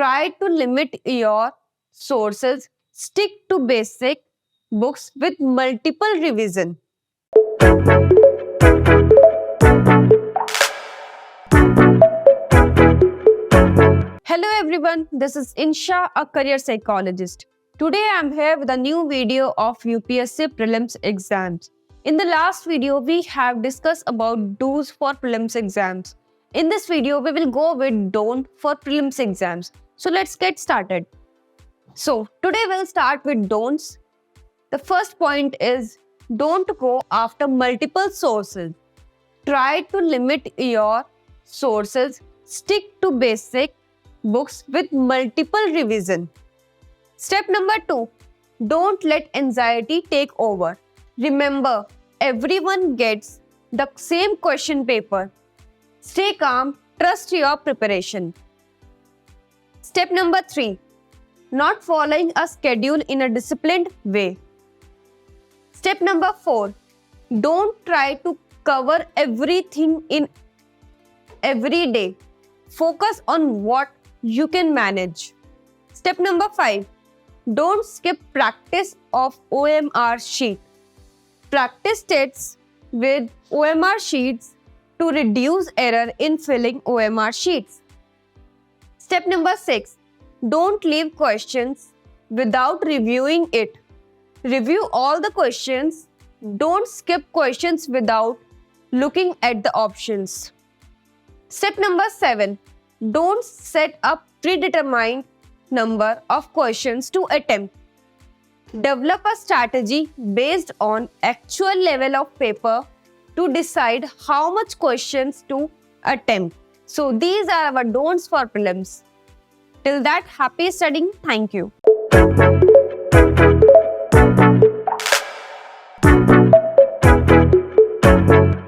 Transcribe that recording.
Try to limit your sources. Stick to basic books with multiple revision. Hello everyone, this is Insha, a career psychologist. Today I am here with a new video of UPSC Prelims exams. In the last video, we have discussed about do's for prelims exams. In this video, we will go with don't for prelims exams. So let's get started. So today we'll start with don'ts. The first point is don't go after multiple sources. Try to limit your sources. Stick to basic books with multiple revision. Step number 2. Don't let anxiety take over. Remember, everyone gets the same question paper. Stay calm, trust your preparation. Step number 3. Not following a schedule in a disciplined way. Step number 4. Don't try to cover everything in every day. Focus on what you can manage. Step number 5. Don't skip practice of OMR sheet. Practice tests with OMR sheets to reduce error in filling OMR sheets. Step number 6. Don't leave questions without reviewing it. Review all the questions. Don't skip questions without looking at the options. Step number 7. Don't set a predetermined number of questions to attempt. Develop a strategy based on actual level of paper to decide how much questions to attempt. So these are our don'ts for prelims. Till that, happy studying. Thank you.